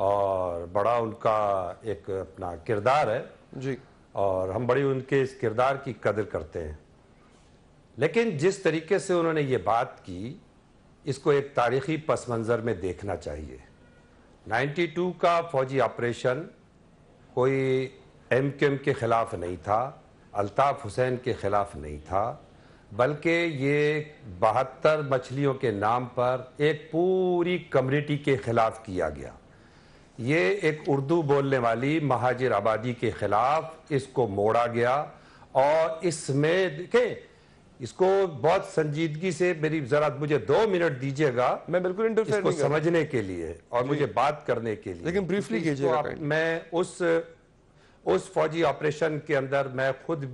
اور بڑا ان کا ایک اپنا کردار ہے جی، اور ہم بڑی ان کے اس کردار کی قدر کرتے ہیں. لیکن جس طریقے سے انہوں نے یہ بات کی اس کو ایک تاریخی پس منظر میں دیکھنا چاہیے. 92 کا فوجی آپریشن کوئی ایم کیو ایم کے خلاف نہیں تھا, الطاف حسین کے خلاف نہیں تھا, بلکہ یہ 72 مچھلیوں کے نام پر ایک پوری کمیونٹی کے خلاف کیا گیا. یہ ایک اردو بولنے والی مہاجر آبادی کے خلاف اس کو موڑا گیا, اور اس میں دیکھیں اس کو بہت سنجیدگی سے, میری ذرا مجھے 2 منٹ دیجیے گا میں بالکل انٹرفیئر اس کو نہیں کر رہا. سمجھنے کے لیے اور مجھے بات کرنے کے لیے, لیکن briefly کیجیے گا. میں اس فوجی آپریشن کے اندر میں خود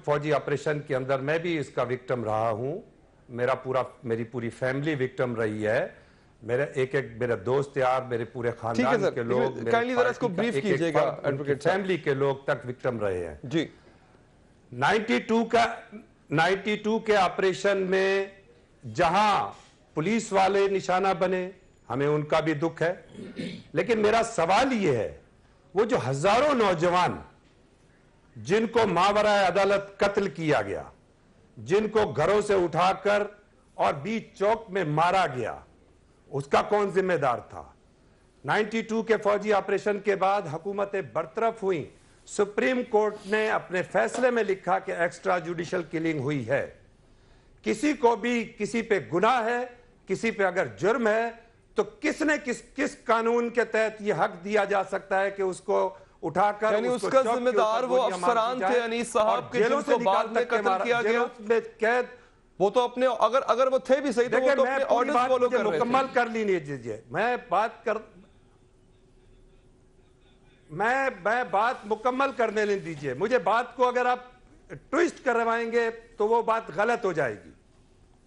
فوجی آپریشن کے اندر میں بھی اس کا وکٹم رہا ہوں. میری پوری فیملی وکٹم رہی ہے. میرے دوست یار, میرے پورے خاندان کے لوگ, فیملی کے لوگ تک وکٹم رہے ہیں. جی, 92 کے آپریشن میں جہاں پولیس والے نشانہ بنے, ہمیں ان کا بھی دکھ ہے, لیکن میرا سوال یہ ہے وہ جو ہزاروں نوجوان جن کو ماورائے عدالت قتل کیا گیا, جن کو گھروں سے اٹھا کر اور بیچ چوک میں مارا گیا, اس کا کون ذمہ دار تھا؟ 92 کے فوجی آپریشن کے بعد حکومتیں برطرف ہوئیں. سپریم کورٹ نے اپنے فیصلے میں لکھا کہ ایکسٹرا جوڈیشل کلنگ ہوئی ہے. کسی کو بھی کسی پہ گناہ ہے, کسی پہ اگر جرم ہے تو کس قانون کے تحت یہ حق دیا جا سکتا ہے کہ اس کو اٹھا کر, یعنی اس کا ذمہ دار وہ افسران تھے انیس صاحب کے جن کو بعد میں قتل کیا گیا. وہ تو اپنے اگر وہ تھے بھی صحیح تو وہ تو اپنے آرڈرز فالو کر رہے تھے. مکمل کر لینے دیجیے, میں بات مکمل کرنے لیں دیجیے. مجھے بات کو اگر آپ ٹویسٹ کروائیں گے تو وہ بات غلط ہو جائے گی.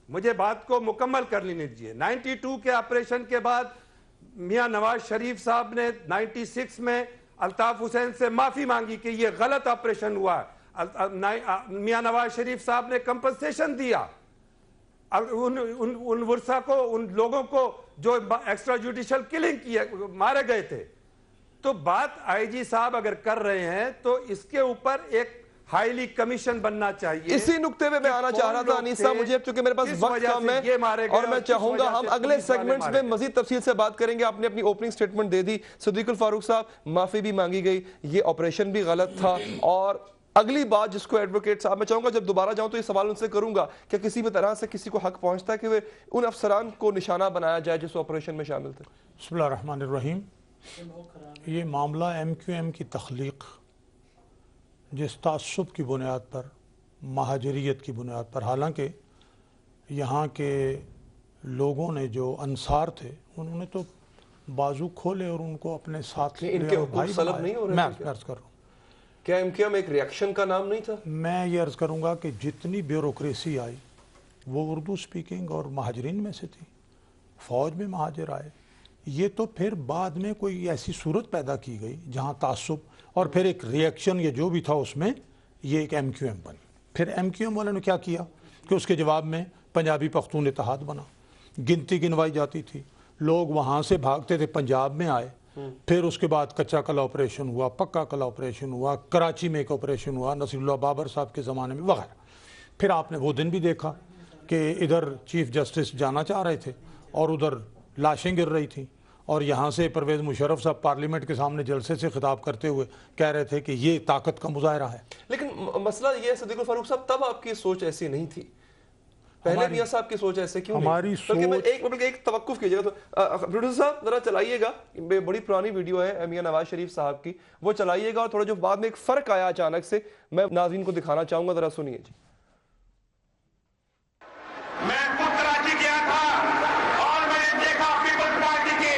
مجھے بات کو مکمل کر لینے دیجیے. 92 کے آپریشن کے بعد میاں نواز شریف صاحب نے 96 میں الطاف حسین سے معافی مانگی کہ یہ غلط آپریشن ہوا. میاں نواز شریف صاحب نے کمپنسیشن دیا ان ورثہ کو, ان لوگوں کو جو ایکسٹرا جوڈیشل کلنگ کیے, مارے گئے تھے. تو بات آئی جی صاحب اگر کر رہے ہیں تو اس کے اوپر ایک ہائیلی کمیشن بننا چاہیے. اسی نقطے پہ میں آنا چاہ رہا تھا انیس صاحب, مجھے چونکہ میرے پاس وقت کم ہے اور میں چاہوں گا ہم اگلے سیگمنٹس میں مزید تفصیل سے بات کریں گے. آپ نے اپنی اوپننگ سٹیٹمنٹ دے دی. صدیق الفاروق صاحب, معافی بھی مانگی گئی, یہ آپریشن بھی غلط تھا, اور اگلی بات جس کو ایڈوکیٹ صاحب, میں چاہوں گا جب دوبارہ جاؤں تو یہ سوال ان سے کروں گا کہ کسی بھی طرح سے کسی کو حق پہنچتا ہے کہ وہ ان افسران کو نشانہ بنایا جائے جس آپریشن میں شامل تھے. بسم اللہ الرحمن الرحیم. یہ معاملہ ایم کیو ایم کی تخلیق جس تعصب کی بنیاد پر, مہاجریت کی بنیاد پر, حالانکہ یہاں کے لوگوں نے جو انصار تھے انہوں نے تو بازو کھولے اور ان کو اپنے ساتھ ان کے حقوق سلب نہیں ہو رہے. میں عرض کر رہا ہوں, کیا ایم کیو ایم ایک ریاکشن کا نام نہیں تھا؟ میں یہ عرض کروں گا کہ جتنی بیوروکریسی آئی وہ اردو سپیکنگ اور مہاجرین میں سے تھی. فوج میں مہاجر آئے, یہ تو پھر بعد میں کوئی ایسی صورت پیدا کی گئی جہاں تعصب اور پھر ایک ریاکشن یا جو بھی تھا اس میں یہ ایک ایم کیو ایم بنی. پھر ایم کیو ایم والوں نے کیا کیا کہ اس کے جواب میں پنجابی پختون اتحاد بنا. گنتی گنوائی جاتی تھی, لوگ وہاں سے بھاگتے تھے, پنجاب میں آئے. پھر اس کے بعد کچا کلا آپریشن ہوا, پکا کلا آپریشن ہوا, کراچی میں ایک آپریشن ہوا نصیر اللہ بابر صاحب کے زمانے میں وغیرہ. پھر آپ نے وہ دن بھی دیکھا کہ ادھر چیف جسٹس جانا چاہ رہے تھے اور ادھر لاشیں گر رہی تھیں, اور یہاں سے پرویز مشرف صاحب پارلیمنٹ کے سامنے جلسے سے خطاب کرتے ہوئے کہہ رہے تھے کہ یہ طاقت کا مظاہرہ ہے. لیکن مسئلہ یہ ہے صدیق الفاروق صاحب, تب آپ کی سوچ ایسی نہیں تھی, پہلے میاں صاحب کی سوچ ایسے کیوں نہیں؟ ہماری سوچ ایک توقف کیجیے گا. تو پروڈیوسر صاحب ذرا چلائیے گا, بڑی پرانی ویڈیو ہے میاں نواز شریف صاحب کی, وہ چلائیے گا, اور تھوڑا جو بعد میں ایک فرق آیا اچانک سے میں ناظرین کو دکھانا چاہوں گا, ذرا سنیے جی. میں خود کراچی گیا تھا اور میں نے دیکھا پیپلز پارٹی کے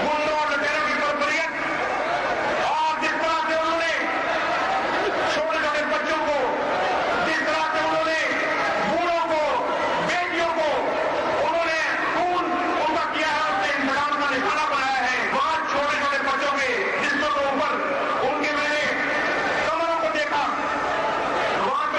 گنڈوں اور لٹیروں کی بربریت, اور جس طرح سے انہوں نے چھوٹے چھوٹے بچوں کو, جس طرح سے انہوں نے بوڑھوں کو, بیٹیوں کو انہوں نے خون ان کا کیا ہے, اس نے انتقام کا نشانہ بنایا ہے. وہاں چھوٹے چھوٹے بچوں کے جسموں کے اوپر ان کے میں نے کمروں کو دیکھا, وہاں پہ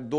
2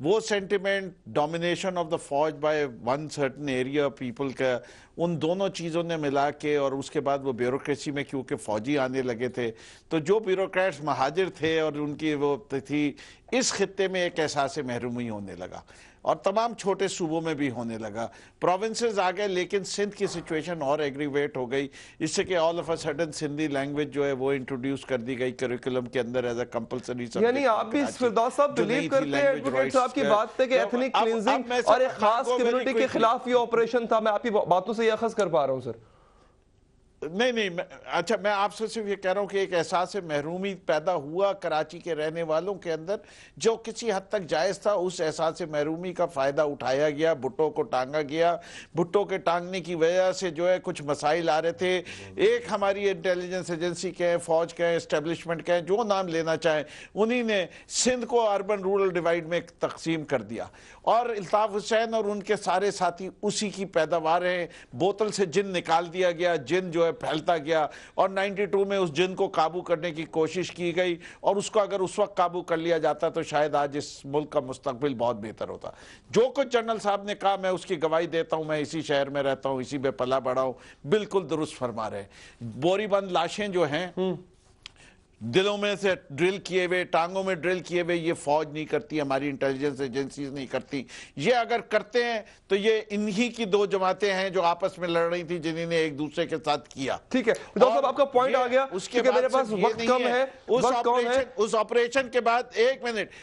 وہ سینٹیمنٹ ڈومینیشن آف دا فوج by one certain area people کا، ان دونوں چیزوں نے ملا کے، اور اس کے بعد وہ بیوروکریسی میں کیونکہ فوجی آنے لگے تھے تو جو بیوروکریٹس مہاجر تھے اور ان کی وہ تھی، اس خطے میں ایک احساس محرومی ہونے لگا اور تمام چھوٹے صوبوں میں بھی ہونے لگا. پروونسز آ گئے لیکن سندھ کی سچویشن اور ایگریویٹ ہو گئی اس سے کہ all of a sudden Sindhi language جو ہے وہ انٹروڈیوس کر دی گئی کریکولم کے اندر ایز اے کمپلسری سبجیکٹ. یعنی آپ بھی فردوس صاحب بلیو کرتے ہیں ایڈوکیٹ صاحب کی بات پہ کہ ایتھنک کلینزنگ اور ایک خاص کمیونٹی کے خلاف یہ آپریشن تھا؟ میں آپ کی باتوں سے یہ اخذ کر پا رہا ہوں سر. نہیں اچھا، میں آپ سے صرف یہ کہہ رہا ہوں کہ ایک احساس محرومی پیدا ہوا کراچی کے رہنے والوں کے اندر جو کسی حد تک جائز تھا. اس احساس محرومی کا فائدہ اٹھایا گیا، بھٹو کو ٹانگا گیا. بھٹو کے ٹانگنے کی وجہ سے جو ہے کچھ مسائل آ رہے تھے. ایک ہماری انٹیلیجنس ایجنسی کے، فوج کے، اسٹیبلشمنٹ کے، جو نام لینا چاہیں، انہی نے سندھ کو اربن رورل ڈیوائیڈ میں تقسیم کر دیا اور الطاف حسین اور ان کے سارے ساتھی اسی کی پیداوار ہیں. بوتل سے جن نکال دیا گیا، جن جو ہے پھیلتا گیا اور 92 میں اس جن کو قابو کرنے کی کوشش کی گئی اور اس کو اگر اس وقت قابو کر لیا جاتا تو شاید آج اس ملک کا مستقبل بہت بہتر ہوتا. جو کچھ جنرل صاحب نے کہا میں اس کی گواہی دیتا ہوں، میں اسی شہر میں رہتا ہوں، اسی میں پلا بڑا ہوں، بالکل درست فرما رہے ہیں. بوری بند لاشیں جو ہیں دلوں میں سے ڈرل کیے ہوئے، ٹانگوں میں ڈرل کیے ہوئے، یہ فوج نہیں کرتی، ہماری انٹیلیجنس ایجنسیز نہیں کرتی. یہ اگر کرتے ہیں تو یہ انہی کی دو جماعتیں ہیں جو آپس میں لڑ رہی تھی، جنہوں نے ایک دوسرے کے ساتھ کیا. ٹھیک ہے فردوس صاحب، آپ کا پوائنٹ آ گیا. اس کے بعد میرے پاس وقت کم ہے، اس آپریشن کے بعد ایک منٹ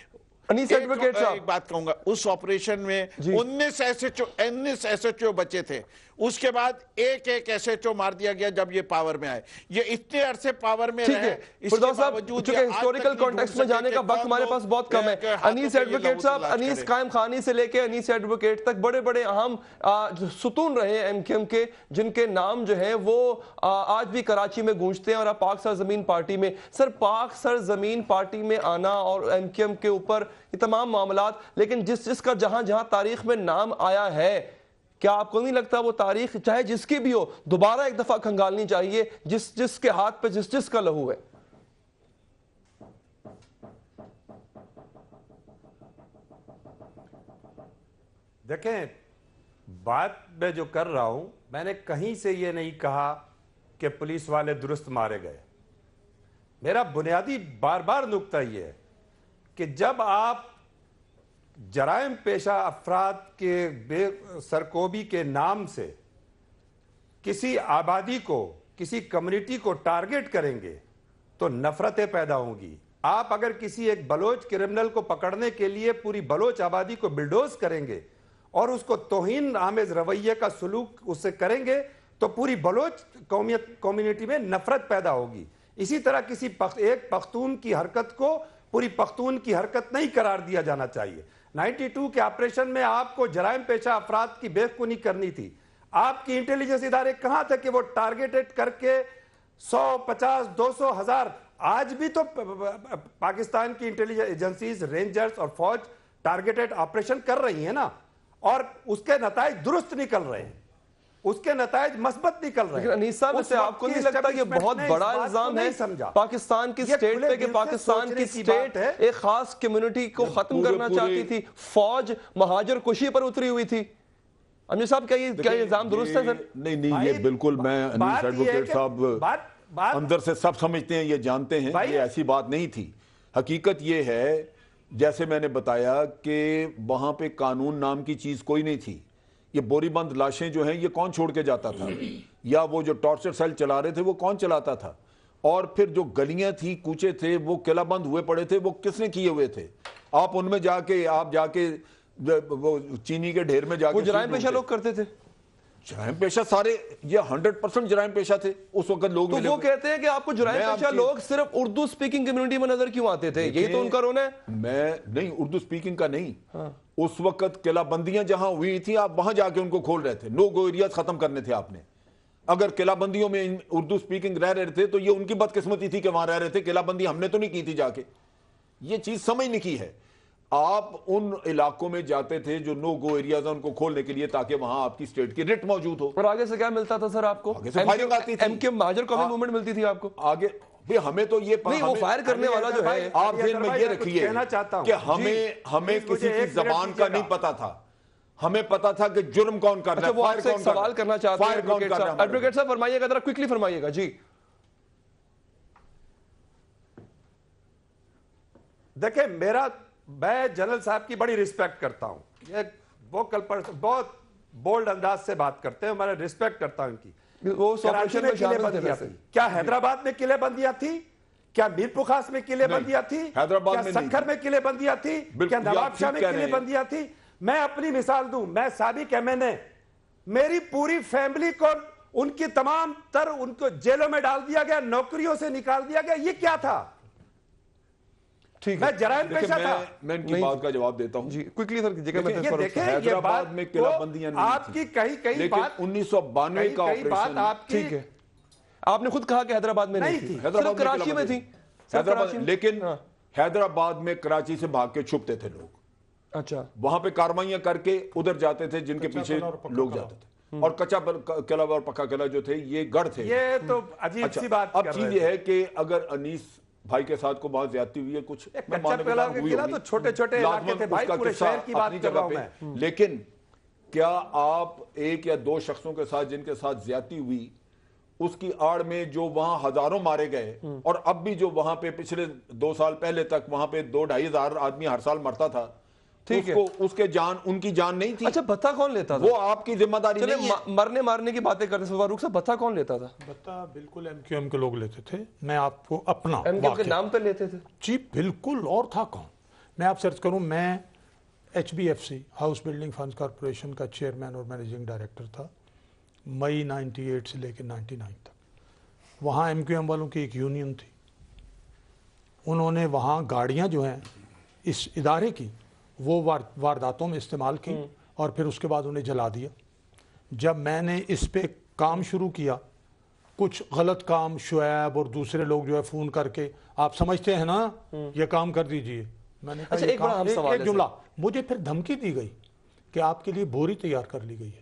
انیس ایڈوکیٹ صاحب ایک بات کہوں گا. اس آپریشن میں 19 ایس ایچ او بچے تھے. اس کے بعد ایک ایس ایچ او مار دیا گیا جب یہ پاور میں آئے. یہ اتنے عرصے پاور میں رہے. فردوس صاحب، چونکہ ہسٹوریکل کانٹیکسٹ میں جانے کا وقت ہمارے پاس بہت کم ہے. انیس ایڈوکیٹ صاحب، انیس قائم خانی سے لے کے انیس ایڈوکیٹ تک بڑے بڑے اہم ستون رہے ہیں ایم کیو ایم کے، جن کے نام جو ہیں وہ آج بھی کراچی میں گونجتے ہیں اور اب پاک سرزمین پارٹی میں. سر، پاک سرزمین پارٹی میں آنا اور ایم کیو ایم کے اوپر یہ تمام معاملات، لیکن جس کا جہاں جہاں تاریخ میں نام آیا ہے، کیا آپ کو نہیں لگتا وہ تاریخ چاہے جس کی بھی ہو دوبارہ ایک دفعہ کھنگالنی چاہیے، جس کے ہاتھ پہ جس کا لہو ہے؟ دیکھیں، بات میں جو کر رہا ہوں، میں نے کہیں سے یہ نہیں کہا کہ پولیس والے درست مارے گئے. میرا بنیادی بار بار نقطہ یہ ہے کہ جب آپ جرائم پیشہ افراد کے بے سرکوبی کے نام سے کسی آبادی کو، کسی کمیونٹی کو ٹارگٹ کریں گے تو نفرتیں پیدا ہوں گی. آپ اگر کسی ایک بلوچ کرمنل کو پکڑنے کے لیے پوری بلوچ آبادی کو بلڈوز کریں گے اور اس کو توہین آمیز رویے کا سلوک اس سے کریں گے تو پوری بلوچ کمیونٹی میں نفرت پیدا ہوگی. اسی طرح کسی ایک پختون کی حرکت کو پوری پختون کی حرکت نہیں قرار دیا جانا چاہیے. 92 کے آپریشن میں آپ کو جرائم پیشہ افراد کی بےخونی کرنی تھی. آپ کی انٹیلیجنس ادارے کہاں تھے کہ وہ ٹارگیٹڈ کر کے 100، 50، 200، 1000، آج بھی تو پاکستان کی انٹیلیجنس ایجنسیز، رینجرز اور فوج ٹارگیٹڈ آپریشن کر رہی ہیں نا، اور اس کے نتائج درست نکل رہے ہیں، اس کے نتائج مثبت نکل رہے ہیں. انیس صاحب، اسے آپ کو نہیں لگتا یہ بہت بڑا الزام ہے پاکستان کی سٹیٹ پہ کہ پاکستان کی سٹیٹ ایک خاص کمیونٹی کو ختم کرنا چاہتی تھی، فوج مہاجر کشی پر اتری ہوئی تھی؟ امیر صاحب، کیا یہ الزام درست ہے سر؟ نہیں، یہ بالکل، میں انیس ایڈوکیٹ صاحب اندر سے سب سمجھتے ہیں، یہ جانتے ہیں، یہ ایسی بات نہیں تھی. حقیقت یہ ہے جیسے میں نے بتایا کہ وہاں پہ قانون نام کی چیز کوئی نہیں تھی. یہ بوری بند لاشیں جو ہیں یہ کون چھوڑ کے جاتا تھا؟ یا وہ جو ٹارچر سیل چلا رہے تھے وہ کون چلاتا تھا؟ اور پھر جو گلیاں تھی، کوچے تھے، وہ قلعہ بند ہوئے پڑے تھے، وہ کس نے کیے ہوئے تھے؟ آپ ان میں جا کے وہ چینی کے ڈھیر میں جا کے، وہ جرائم پیشہ لوگ کرتے تھے. جرائم پیشہ سارے، یہ 100% جرائم پیشہ تھے اس وقت لوگ. تو وہ کہتے ہیں کہ آپ کو جرائم پیشہ لوگ صرف اردو سپیکنگ کمیونٹی میں نظر کیوں آتے تھے؟ یہی تو ان کا رونا ہے. میں نہیں، اردو سپیکنگ کا نہیں، اس وقت قلعہ بندیاں جہاں ہوئی تھی آپ وہاں جا کے ان کو کھول رہے تھے. نو گو ایریاز ختم کرنے تھے آپ نے. اگر قلعہ بندیوں میں اردو سپیکنگ رہ رہے تھے تو یہ ان کی بدقسمتی تھی کہ وہاں رہ رہے تھے. قلعہ بندی ہم نے تو نہیں کی تھی جا کے. یہ چیز سمجھنے کی ہے. آپ ان علاقوں میں جاتے تھے جو نو گو ایریاز ہیں ان کو کھولنے کے لیے تاکہ وہاں آپ کی اسٹیٹ کی رٹ موجود ہو. اور آگے سے کیا ملتا تھا سر آپ کو؟ آگے سے فائرنگ آتی تھی. ایم کیو مہاجر قومی موومنٹ ملتی تھی آپ کو آگے. ہمیں تو یہ نہیں، وہ فائر کرنے والا جو ہے آپ ذہن میں یہ رکھیے کہ ہمیں کسی کی زبان کا نہیں پتا تھا. ہمیں پتا تھا کہ جرم کون کر رہا ہے. وہ آپ سے ایک سوال کرنا چاہتے ہیں ایڈوکیٹ صاحب، فرمائیے گا ذرا کوئکلی فرمائیے گا. جی دیکھیں، میں جنرل صاحب کی بڑی ریسپیکٹ کرتا ہوں. یہ ووکل پرسن بہت بولڈ انداز سے بات کرتے ہیں، میں ریسپیکٹ کرتا ہوں ان کی. وہ کراچی میں قلعے بندیاں تھی. کیا حیدرآباد میں قلعے بندیاں تھی؟ کیا میر پخاس میں قلعے بندیاں تھی؟ حیدرآباد میں سکھر میں قلعے بندیاں تھی؟ کیا نواب شاہ میں قلعے بندیاں تھی؟ میں اپنی مثال دوں، میں سابق ایم این اے، میری پوری فیملی کو ان کی تمام تر ان کو جیلوں میں ڈال دیا گیا، نوکریوں سے نکال دیا گیا. یہ کیا تھا؟ میں جرائم پیشہ تھا. میں ان کی بات کا جواب دیتا ہوں. جی کوئکلی سر کیجئے گا. یہ دیکھیں، حیدرآباد میں قلعہ بندیاں نہیں آپ کی کئی بات 1992 کا آپریشن. ٹھیک ہے، آپ نے خود کہا کہ حیدرآباد میں نہیں تھی، صرف کراچی میں تھی. لیکن حیدرآباد میں کراچی سے بھاگ کے چھپتے تھے لوگ. اچھا، وہاں پہ کارروائیاں کر کے ادھر جاتے تھے جن کے پیچھے لوگ جاتے تھے. اور کچا قلعہ اور پکا قلعہ جو تھے یہ گڑھ تھے. یہ تو عجیب سی بات. اب چیز یہ ہے کہ اگر انیس بھائی کے ساتھ کو بہت زیادتی ہوئی ہے کچھ قلعہ تو چھوٹے چھوٹے علاقے تھے بھائی، پورے شہر کی بات کر رہا ہوں میں. لیکن کیا آپ ایک یا دو شخصوں کے ساتھ جن کے ساتھ زیادتی ہوئی اس کی آڑ میں جو وہاں ہزاروں مارے گئے، اور اب بھی جو وہاں پہ پچھلے 2 سال پہلے تک وہاں پہ 2-2.5 ہزار آدمی ہر سال مرتا تھا، ٹھیک ہے، اس کے جان ان کی جان نہیں تھی. اچھا، بھتہ کون لیتا تھا؟ وہ آپ کی ذمہ داری نہیں ہے. مرنے کی باتیں کرتے ہیں فاروق صاحب، بھتہ کون لیتا تھا؟ بھتہ بالکل ایم کیو ایم کے لوگ لیتے تھے. میں آپ کو اپنا ایم کیو ایم کے نام پہ لیتے تھے؟ جی بالکل. اور تھا کون؟ میں آپ سرچ کروں، میں H B F C house building funds corporation کا چیئرمین اور مینیجنگ ڈائریکٹر تھا مئی 98 سے لے کے 99 تک. وہاں ایم کیو ایم والوں کی ایک یونین تھی. انہوں نے وہاں گاڑیاں جو ہیں اس ادارے کی وہ وارداتوں میں استعمال کی اور پھر اس کے بعد انہیں جلا دیا. جب میں نے اس پہ کام شروع کیا، کچھ غلط کام شعیب اور دوسرے لوگ جو ہے فون کر کے آپ سمجھتے ہیں نا یہ کام کر دیجئے. میں نے کہا ایک جملہ، مجھے پھر دھمکی دی گئی کہ کہ آپ کے لیے بوری تیار کر لی گئی ہے،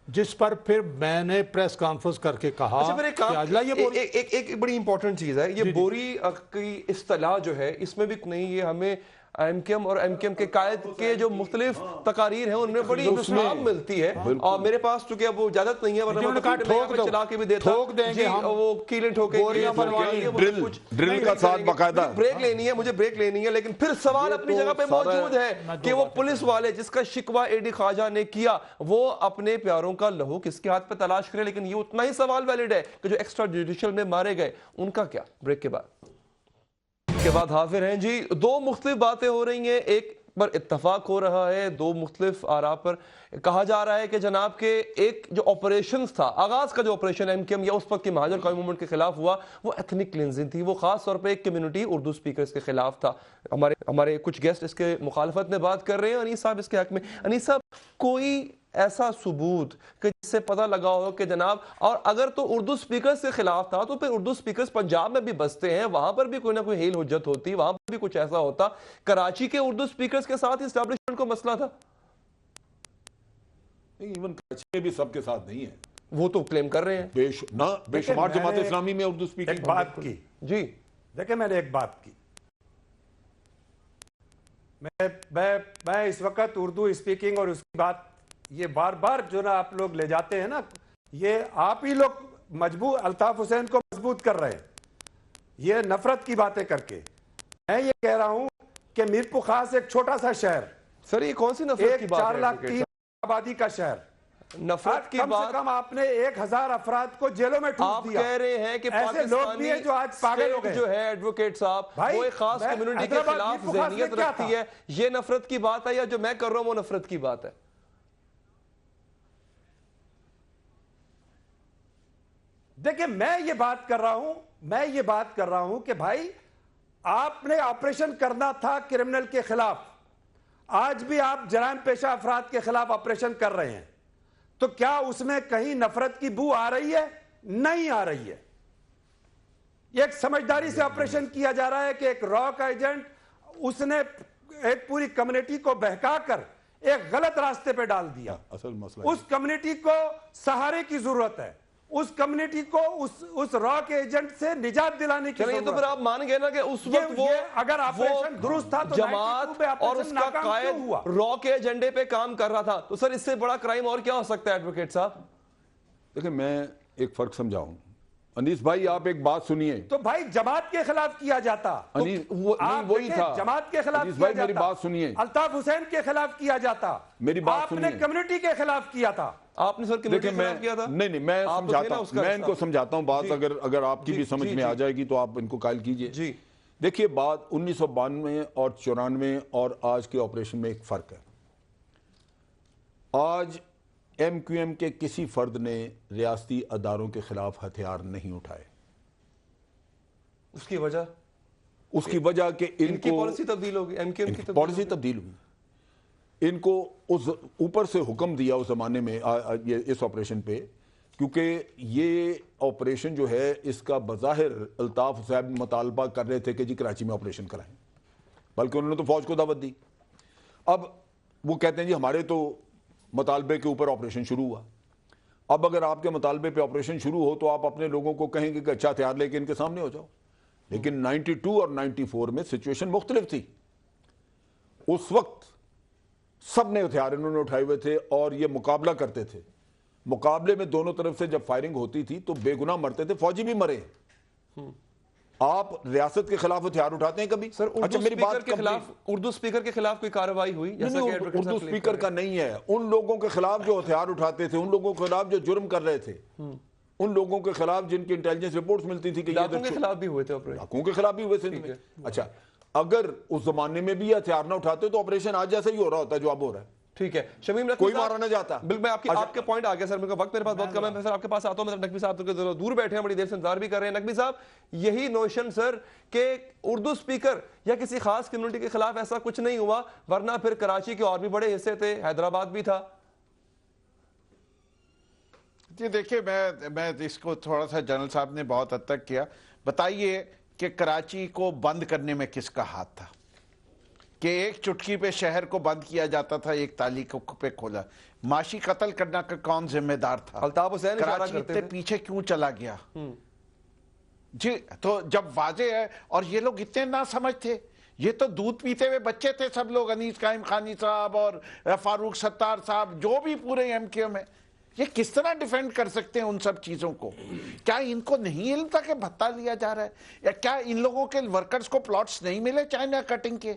جس پر پھر میں نے پریس کانفرنس کر کے کہا ایک بڑی امپورٹنٹ چیز ہے یہ بوری کی اصطلاح جو ہے اس میں بھی نہیں، یہ ہمیں ایم کیو ایم اور ایم کیو ایم کے قائد کے جو مختلف تقاریر ہیں ان میں بڑی انتشام ملتی ہے، اور میرے پاس چونکہ اب وہ اجازت نہیں ہے ورنہ میں چلا کے بھی دیتا وہ کیلیں ٹھوکیں ڈرل کا ساتھ باقاعدہ بریک لینی ہے، مجھے بریک لینی ہے، لیکن پھر سوال اپنی جگہ پہ موجود ہے کہ وہ پولیس والے جس کا شکوہ اے ڈی خواجہ نے کیا وہ اپنے پیاروں کا لہو کس کے ہاتھ پہ تلاش کرے، لیکن یہ اتنا ہی سوال ویلڈ ہے کہ جو ایکسٹرا جوڈیشل میں مارے گئے ان کا کیا؟ بریک کے بعد حاضر ہیں جی. دو مختلف باتیں ہو رہی ہیں، ایک پر اتفاق ہو رہا ہے، دو مختلف آراء پر کہا جا رہا ہے کہ جناب کے ایک جو آپریشنز تھا، آغاز کا جو آپریشن ایم کیو ایم یا اس وقت کی مہاجر قومی موومنٹ کے خلاف ہوا وہ ایتھنک کلینزنگ تھی، وہ خاص طور پہ ایک کمیونٹی اردو سپیکرز کے خلاف تھا. ہمارے کچھ گیسٹ اس کے مخالفت میں بات کر رہے ہیں. انیس صاحب اس کے حق میں، انیس صاحب کوئی ایسا ثبوت کہ جس سے پتہ لگا ہو کہ جناب، اور اگر تو اردو سپیکرز کے خلاف تھا تو پھر اردو سپیکرز پنجاب میں بھی بستے ہیں، وہاں پر بھی کوئی نہ کوئی ہیل حجت ہوتی، وہاں پر بھی کچھ ایسا ہوتا. کراچی کے اردو سپیکرز کے ساتھ اسٹیبلشمنٹ کو مسئلہ تھا؟ ایون کراچی میں بھی سب کے ساتھ نہیں ہے، وہ تو کلیم کر رہے ہیں بے شمار جماعت اسلامی میں اردو سپیکنگ. ایک بات کی جی دیکھیں، میں نے ایک بات کی، میں اس وقت اردو اسپیکنگ اور اس کی بات یہ بار بار جو نا آپ لوگ لے جاتے ہیں نا، یہ آپ ہی لوگ مجبور الطاف حسین کو مضبوط کر رہے ہیں یہ نفرت کی باتیں کر کے. میں یہ کہہ رہا ہوں کہ میرپور خاص ایک چھوٹا سا شہر، سر یہ کون سی نفرت کی بات ہے؟ 4 لاکھ کی آبادی کا شہر، نفرت کی کم بات سے کم آپ نے 1000 افراد کو جیلوں میں ٹھوس دیا. آپ کہہ رہے ہیں کہ ایسے لوگ بھی ہیں جو آج پاگل ہو گئے جو ہے ایڈوکیٹ صاحب وہ ایک خاص کمیونٹی کے خلاف ذہنیت رکھتی ہے، یہ نفرت کی بات ہے یا جو میں کر رہا ہوں وہ نفرت کی بات ہے؟ دیکھیں میں یہ بات کر رہا ہوں کہ بھائی آپ نے آپریشن کرنا تھا کرمنل کے خلاف، آج بھی آپ جرائم پیشہ افراد کے خلاف آپریشن کر رہے ہیں، تو کیا اس میں کہیں نفرت کی بو آ رہی ہے؟ نہیں آ رہی ہے. یہ ایک سمجھداری سے آپریشن کیا جا رہا ہے کہ ایک را کا ایجنٹ اس نے ایک پوری کمیونٹی کو بہکا کر ایک غلط راستے پہ ڈال دیا. اصل مسئلہ اس کمیونٹی کو سہارے کی ضرورت ہے, اس کمیونٹی کو اس را کے ایجنٹ سے نجات دلانے کی ضرورت. تو پھر آپ مان گئے نا کہ اس وقت وہ اگر آپریشن درست تھا تو جماعت اور اس کا قائد را کے ایجنڈے پہ کام کر رہا تھا, تو سر اس سے بڑا کرائم اور کیا ہو سکتا ہے ایڈوکیٹ صاحب؟ دیکھیں میں ایک فرق سمجھاؤں. انیس بھائی آپ ایک بات سنیے. تو بھائی جماعت کے خلاف کیا جاتا, وہی تھا. جماعت کے خلاف بھائی میری بات سنیے. الطاف حسین کے خلاف کیا جاتا, میری بات سنیے. آپ نے کمیونٹی کے خلاف کیا تھا. آپ نے سر کمیونٹی کے خلاف کیا تھا؟ نہیں میں سمجھاتا ہوں, میں ان کو سمجھاتا ہوں بات, اگر آپ کی بھی سمجھ میں آ جائے گی تو آپ ان کو قائل کیجئے. جی دیکھیے بات 1992 اور 94 اور آج کے آپریشن میں ایک فرق ہے. آج ایم کیو ایم کے کسی فرد نے ریاستی اداروں کے خلاف ہتھیار نہیں اٹھائے. اس کی وجہ کہ ان کی پالیسی تبدیل ہوگی, ایم کیو ایم کی پالیسی تبدیل ہوئی. ان کو اس اوپر سے حکم دیا اس زمانے میں اس آپریشن پہ, کیونکہ یہ آپریشن جو ہے اس کا بظاہر الطاف حسین مطالبہ کر رہے تھے کہ جی کراچی میں آپریشن کرائیں, بلکہ انہوں نے تو فوج کو دعوت دی. اب وہ کہتے ہیں جی ہمارے تو مطالبے کے اوپر آپریشن شروع ہوا. اب اگر آپ کے مطالبے پہ آپریشن شروع ہو تو آپ اپنے لوگوں کو کہیں گے کہ اچھا ہتھیار لے کے ان کے سامنے ہو جاؤ. لیکن 92 اور 94 میں سچویشن مختلف تھی. اس وقت سب نے ہتھیار انہوں نے اٹھائے ہوئے تھے اور یہ مقابلہ کرتے تھے. مقابلے میں دونوں طرف سے جب فائرنگ ہوتی تھی تو بے گناہ مرتے تھے, فوجی بھی مرے. آپ ریاست کے خلاف ہتھیار اٹھاتے ہیں کبھی؟ سر اردو سپیکر کے خلاف کوئی کارروائی ہوئی؟ اردو سپیکر کا نہیں ہے, ان لوگوں کے خلاف جو ہتھیار اٹھاتے تھے, ان لوگوں کے خلاف جو جرم کر رہے تھے, ان لوگوں کے خلاف جن کی انٹیلیجنس رپورٹس ملتی تھی کہ ڈاکوں کے خلاف بھی ہوئے تھے, ڈاکوں کے خلاف بھی ہوئے تھے. اچھا اگر اس زمانے میں بھی یہ ہتھیار نہ اٹھاتے تو آپریشن آج جیسا ہی ہو رہا ہوتا جو اب ہو رہا ہے. ٹھیک ہے شمیم نقوی کوئی مارا نہ جاتا. بالکل میں آپ کے پوائنٹ آ گیا سر, وقت میرے پاس بہت کم ہے. سر آپ کے پاس آتا ہوں. نقوی صاحب تو دور بیٹھے ہیں, بڑی دیر سے انتظار بھی کر رہے ہیں. نقوی صاحب یہی نوشن سر کہ اردو سپیکر یا کسی خاص کمیونٹی کے خلاف ایسا کچھ نہیں ہوا, ورنہ پھر کراچی کے اور بھی بڑے حصے تھے, حیدرآباد بھی تھا. جی دیکھیے میں اس کو تھوڑا سا جنرل صاحب نے بہت حد تک کیا. بتائیے کہ کراچی کو بند کرنے میں کس کا ہاتھ تھا کہ ایک چٹکی پہ شہر کو بند کیا جاتا تھا, ایک تالی پہ کھولا. معاشی قتل کرنا کا کون ذمہ دار تھا؟ الطاف حسین کراچی اتنے پیچھے کیوں چلا گیا؟ جی تو جب واضح ہے, اور یہ لوگ اتنے نہ سمجھ تھے, یہ تو دودھ پیتے ہوئے بچے تھے سب لوگ, انیس قائم خانی صاحب اور فاروق ستار صاحب, جو بھی پورے ایم کیو میں, یہ کس طرح ڈیفینڈ کر سکتے ہیں ان سب چیزوں کو؟ کیا ان کو نہیں علم تھا کہ بھتہ لیا جا رہا ہے؟ یا کیا ان لوگوں کے ورکرز کو پلاٹس نہیں ملے چائنا کٹنگ کے؟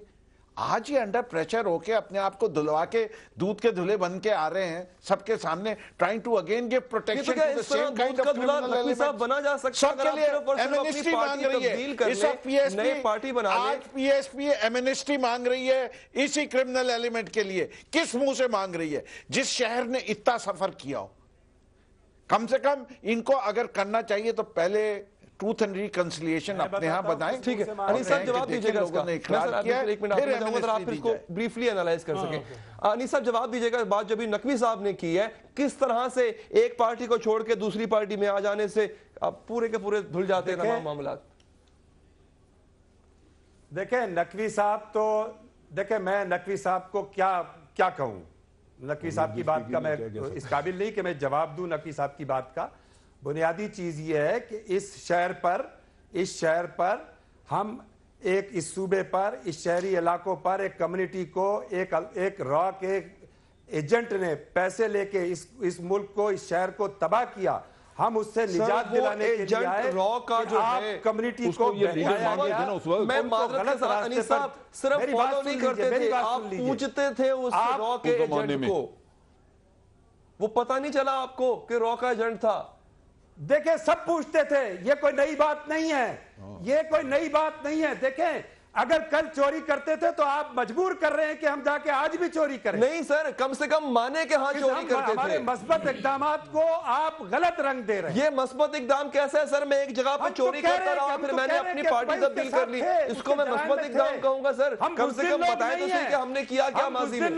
آج یہ انڈر پریشر ہو کے اپنے آپ کو دھلوا کے دودھ کے دھلے بن کے آ رہے ہیں سب کے سامنے, trying to again give protection to the same kind of criminal element. بنا جا سکتا سب کے لیے ایمنسٹی مانگ رہی ہے, اس وقت پی ایس پی ایمنسٹی مانگ رہی ہے اسی کرمنل ایلیمنٹ کے لیے. کس منہ سے مانگ رہی ہے؟ جس شہر نے اتنا سفر کیا ہو. کم سے کم ان کو اگر کرنا چاہیے تو پہلے ٹروتھ اینڈ ریکنسیلیشن اپنے ہاں بتائیں. ٹھیک ہے انیس صاحب جواب دیجیے گا اس کا, ایک منٹ آپ کو چاہوں گا آپ اس کو بریفلی انالائز کر سکیں. انیس صاحب جواب دیجیے گا بات جو بھی نقوی صاحب نے کی ہے, کس طرح سے ایک پارٹی کو چھوڑ کے دوسری پارٹی میں آ جانے سے پورے کے پورے دھل جاتے ہیں تمام معاملات. دیکھیں نقوی صاحب تو دیکھیں میں نقوی صاحب کو کیا کہوں. نقوی صاحب کی بات کا میں اس قابل نہیں کہ میں جواب دوں. نقوی صاحب کی بات کا بنیادی چیز یہ ہے کہ اس شہر پر ہم اس صوبے پر, اس شہری علاقوں پر ایک کمیونٹی کو ایک را کے ایجنٹ نے پیسے لے کے اس ملک کو, اس شہر کو تباہ کیا. ہم اس سے نجات دلانے کے لیے آئے کہ آپ کمیونٹی کو میں معذرت سے انیس صاحب صرف فالو نہیں کرتے تھے, آپ پوچھتے تھے اس را کے ایجنٹ کو, وہ پتہ نہیں چلا آپ کو کہ را کا ایجنٹ تھا. دیکھیں سب پوچھتے تھے, یہ کوئی نئی بات نہیں ہے, یہ کوئی نئی بات نہیں ہے. دیکھیں اگر کل چوری کرتے تھے تو آپ مجبور کر رہے ہیں کہ ہم جا کے آج بھی چوری کریں. نہیں سر, کم سے کم مانے کہ ہاں چوری کرتے تھے. ہمارے مثبت اقدامات کو آپ غلط رنگ دے رہے ہیں. یہ مثبت اقدام کیسا ہے سر؟ میں ایک جگہ پر چوری کرتا رہا, پھر میں نے اپنی پارٹی تبدیل کر لی, اس کو میں مثبت اقدام کہوں گا سر؟ کم سے کم بتائیں تو صحیح کہ ہم نے کیا کیا ماضی میں.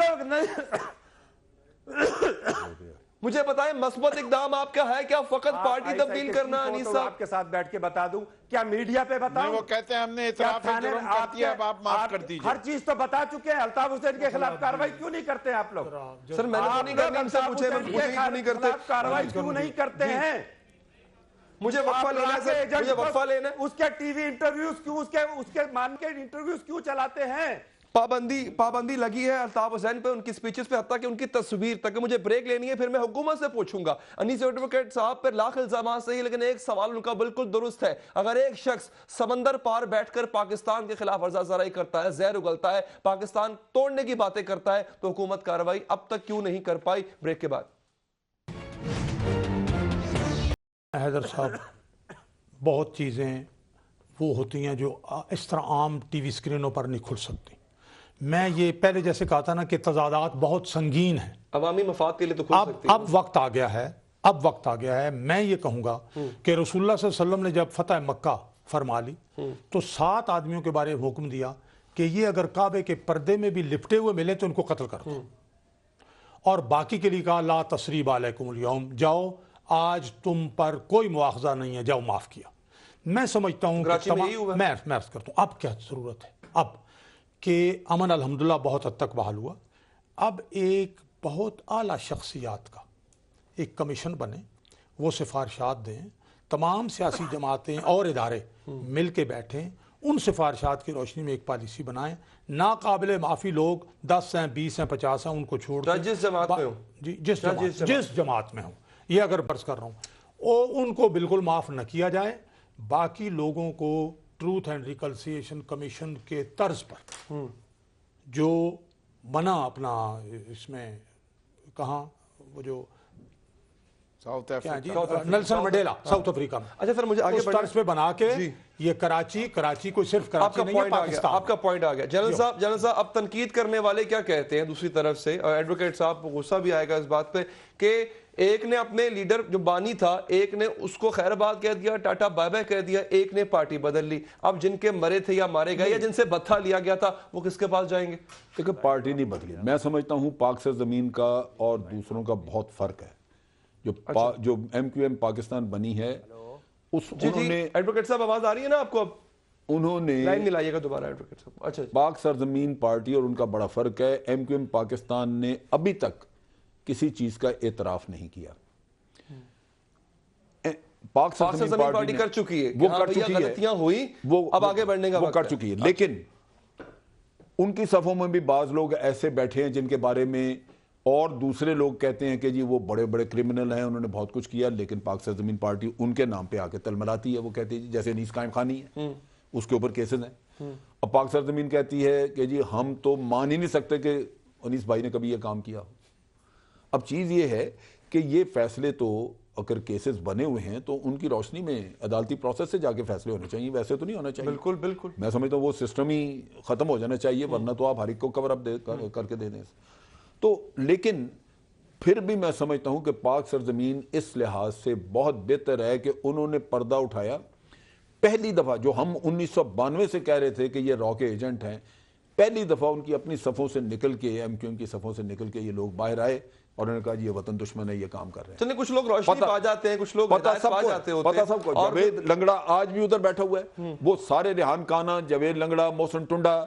مجھے بتائیں مثبت اقدام آپ کا ہے کیا؟ فقط پارٹی تبدیل کرنا؟ انیس صاحب آپ کے ساتھ بیٹھ کے بتا دوں کیا میڈیا پہ بتاؤں؟ وہ کہتے ہیں ہم نے اعتراف جرم کر دیا، اب آپ معاف کر دیجئے۔ ہر چیز تو بتا چکے ہیں، الطاف حسین کے خلاف کارروائی کیوں نہیں کرتے آپ لوگ؟ سر میں نے تو نہیں کرنی، ان سے پوچھے میں کیوں نہیں کرتے؟ کارروائی کیوں نہیں کرتے ہیں؟ مجھے وقفہ لینا ہے سر، مجھے وقفہ لینا ہے۔ اس کے ٹی وی انٹرویوز کیوں، اس کے مان کے انٹرویوز کیوں چلاتے ہیں؟ پابندی لگی ہے الطاف حسین پہ، ان کی سپیچز پہ، حتیٰ کہ ان کی تصویر تک۔ مجھے بریک لینی ہے، پھر میں حکومت سے پوچھوں گا۔ انیس ایڈوکیٹ صاحب پر لاکھ الزامات صحیح، لیکن ایک سوال ان کا بالکل درست ہے۔ اگر ایک شخص سمندر پار بیٹھ کر پاکستان کے خلاف ورزہ زرائی کرتا ہے، زہر اگلتا ہے، پاکستان توڑنے کی باتیں کرتا ہے، تو حکومت کارروائی اب تک کیوں نہیں کر پائی؟ بریک کے بعد۔ حیدر صاحب، بہت چیزیں وہ ہوتی ہیں جو اس طرح عام ٹی وی اسکرینوں پر نہیں کھل سکتی۔ میں یہ پہلے جیسے کہا تھا نا کہ تضادات بہت سنگین ہیں، عوامی مفاد کے لیے تو کھل سکتی ہیں۔ اب وقت آ گیا ہے، میں یہ کہوں گا کہ رسول اللہ صلی اللہ علیہ وسلم نے جب فتح مکہ فرما لی تو 7 آدمیوں کے بارے میں حکم دیا کہ یہ اگر کعبے کے پردے میں بھی لپٹے ہوئے ملے تو ان کو قتل کر دو، اور باقی کے لیے کہا لا تثریب علیکم اليوم، جاؤ آج تم پر کوئی مواخذہ نہیں ہے، جاؤ معاف کیا۔ میں سمجھتا ہوں کہ میں عرض کرتا ہوں اب کیا ضرورت ہے، اب کہ امن الحمدللہ بہت حد تک بحال ہوا، اب ایک بہت اعلیٰ شخصیات کا ایک کمیشن بنے، وہ سفارشات دیں، تمام سیاسی جماعتیں اور ادارے مل کے بیٹھیں، ان سفارشات کی روشنی میں ایک پالیسی بنائیں، ناقابل معافی لوگ 10 ہیں 20 ہیں 50 ہیں ان کو چھوڑ دیں، جس جماعت میں ہوں، جی جس جماعت میں ہوں، یہ اگر برس کر رہا ہوں، ان کو بالکل معاف نہ کیا جائے، باقی لوگوں کو ٹروتھ اینڈ ریکنسیلیشن کمیشن کے طرز پر جو بنا اپنا اس میں کہاں وہ جو نیلسن منڈیلا ساؤتھ افریقہ میں، اچھا سر مجھے آگے اس طرز پہ بنا کے یہ کراچی کو صرف کراچی نہیں ہے پاکستان۔ آپ کا پوائنٹ آ گیا جنرل صاحب، اب تنقید کرنے والے کیا کہتے ہیں دوسری طرف سے؟ ایڈوکیٹ صاحب کو غصہ بھی آئے گا اس بات پہ کہ ایک نے اپنے لیڈر جو بانی تھا، ایک نے اس کو خیر آباد کہہ دیا، ٹاٹا بائے بائے کہہ دیا، ایک نے پارٹی بدل لی۔ اب جن کے مرے تھے یا مارے گئے یا جن سے بتھا لیا گیا تھا وہ کس کے پاس جائیں گے؟ دیکھیں پارٹی نہیں بدلی، میں سمجھتا ہوں پاک سرزمین کا اور دوسروں کا بہت فرق ہے۔ جو ایم کیو ایم پاکستان بنی ہے انہوں نے، ایڈوکیٹ صاحب آواز آ رہی ہے نا آپ کو؟ اب انہوں نے لائن نہیں لائیے گا دوبارہ ایڈوکیٹ صاحب۔ اچھا پاک سرزمین پارٹی اور ان کا بڑا فرق ہے، ایم کیو ایم پاکستان نے ابھی تک کسی چیز کا اعتراف نہیں کیا۔ پاک سرزمین پارٹی کر چکی ہے، وہ کر چکی ہے، غلطیاں ہوئی، اب آگے بڑھنے کا وہ کر چکی ہے، لیکن ان کی صفوں میں بھی بعض لوگ ایسے بیٹھے ہیں جن کے بارے میں اور دوسرے لوگ کہتے ہیں کہ جی وہ بڑے بڑے کرمنل ہیں، انہوں نے بہت کچھ کیا، لیکن پاک سرزمین پارٹی ان کے نام پہ آ کے تلملاتی ہے۔ وہ کہتی ہے جیسے انیس قائم خانی ہے، اس کے اوپر کیسز ہیں، اب پاک سرزمین کہتی ہے کہ جی ہم تو مان ہی نہیں سکتے کہ انیس بھائی نے کبھی یہ کام کیا ہو۔ اب چیز یہ ہے کہ یہ فیصلے تو اگر کیسز بنے ہوئے ہیں تو ان کی روشنی میں عدالتی پروسیس سے جا کے فیصلے ہونے چاہیے، ویسے تو نہیں ہونا چاہیے۔ بالکل بالکل، میں سمجھتا ہوں وہ سسٹم ہی ختم ہو جانا چاہیے، ورنہ تو آپ ہر ایک کو کور اپ کر کے دے دیں۔ تو لیکن پھر بھی میں سمجھتا ہوں کہ پاک سرزمین اس لحاظ سے بہت بہتر ہے کہ انہوں نے پردہ اٹھایا۔ پہلی دفعہ جو ہم 1992 سے کہہ رہے تھے کہ یہ را کے ایجنٹ ہیں، پہلی دفعہ ان کی اپنی صفوں سے نکل کے، ایم کیو ایم کی صفوں سے نکل کے یہ لوگ باہر آئے اور انہوں نے کہا جی یہ وطن دشمن ہے، یہ کام کر رہے ہیں۔ چلیں کچھ لوگ روشنی پا جاتے ہیں، کچھ لوگ ہدایت پا جاتے ہوتے ہیں۔ پتہ سب کو، جاوید لنگڑا آج بھی ادھر بیٹھا ہوا ہے، وہ سارے ریحان کانا، جاوید لنگڑا، محسن ٹنڈا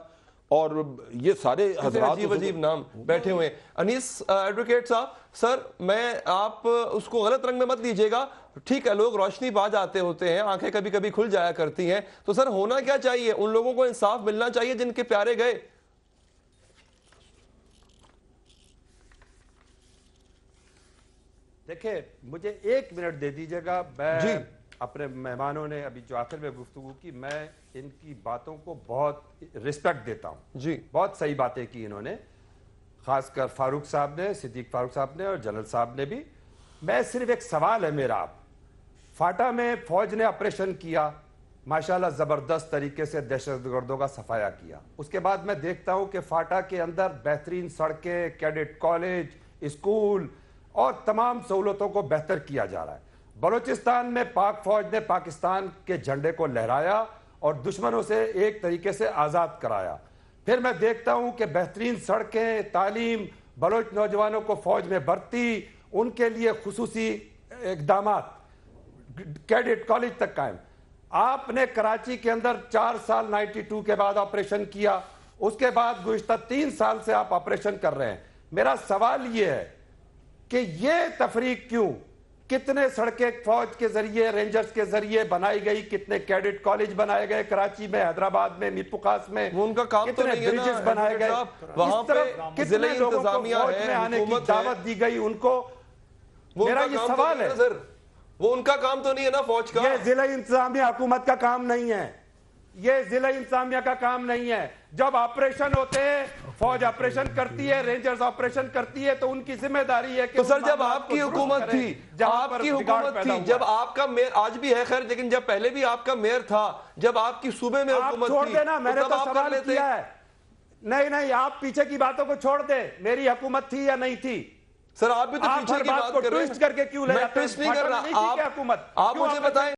اور یہ سارے حضرات عجیب عجیب نام بیٹھے ہوئے ہیں۔ انیس ایڈوکیٹ صاحب، سر میں آپ اس کو غلط رنگ میں مت لیجئے گا، ٹھیک ہے لوگ روشنی پا جاتے ہوتے ہیں، آنکھیں کبھی کبھی کھل جایا کرتی ہیں، تو سر ہونا کیا چاہیے؟ ان لوگوں کو انصاف ملنا چاہیے جن کے پیارے گئے۔ دیکھیں مجھے 1 منٹ دے دیجئے گا، میں اپنے مہمانوں نے ابھی جو آخر میں گفتگو کی، میں ان کی باتوں کو بہت رسپیکٹ دیتا ہوں، جی بہت صحیح باتیں کی انہوں نے، خاص کر فاروق صاحب نے، صدیق فاروق صاحب نے اور جنرل صاحب نے بھی۔ میں صرف ایک سوال ہے میرا، فاٹا میں فوج نے آپریشن کیا، ماشاءاللہ زبردست طریقے سے دہشت گردوں کا صفایا کیا، اس کے بعد میں دیکھتا ہوں کہ فاٹا کے اندر بہترین سڑکیں، کیڈٹ کالج، اسکول اور تمام سہولتوں کو بہتر کیا جا رہا ہے۔ بلوچستان میں پاک فوج نے پاکستان کے جھنڈے کو لہرایا اور دشمنوں سے ایک طریقے سے آزاد کرایا۔ پھر میں دیکھتا ہوں کہ بہترین سڑکیں، تعلیم، بلوچ نوجوانوں کو فوج میں بھرتی، ان کے لیے خصوصی اقدامات کیڈٹ کالج تک قائم. آپ نے کراچی کے اندر 4 سال 92 کے بعد آپریشن کیا, اس کے بعد گزشتہ 3 سال سے آپ آپریشن کر رہے ہیں. میرا سوال یہ ہے کہ یہ تفریق کیوں؟ کتنے سڑکیں فوج کے ذریعے, رینجرز کے ذریعے بنائی گئی, کتنے کیڈٹ کالج بنائے گئے کراچی میں, حیدرآباد میں, میر پخاس میں, وہ ان کا کام تو نہیں ہے نا, برجز بنائے گئے, وہاں پہ کتنے لوگوں کو فوج میں آنے کی دعوت دی گئی ان کو. میرا یہ سوال ہے, وہ ان کا کام تو نہیں ہے نا فوج کا. یہ ضلع انتظامیہ حکومت کا کام نہیں ہے, یہ ضلع انتظامیہ کا کام نہیں ہے. جب آپریشن ہوتے ہیں, فوج آپریشن کرتی ہے, رینجرز آپریشن کرتی ہے, تو ان کی ذمہ داری ہے کہ تو سر جب آپ کی حکومت تھی, جب آپ کا میئر, آج بھی ہے خیر, لیکن جب پہلے بھی آپ کا میئر تھا, جب آپ کی صوبے میں حکومت تھی, چھوڑ دینا, میں نے تو سوال کیا ہے. نہیں, آپ پیچھے کی باتوں کو چھوڑ دیں. میری حکومت تھی یا نہیں تھی؟ سر آپ بھی تو پیچھے کی بات کر رہے ہیں. ٹویسٹ کر کے کیوں لے جاتے ہیں؟ میں ٹویسٹ نہیں کر رہا, آپ مجھے بتائیں.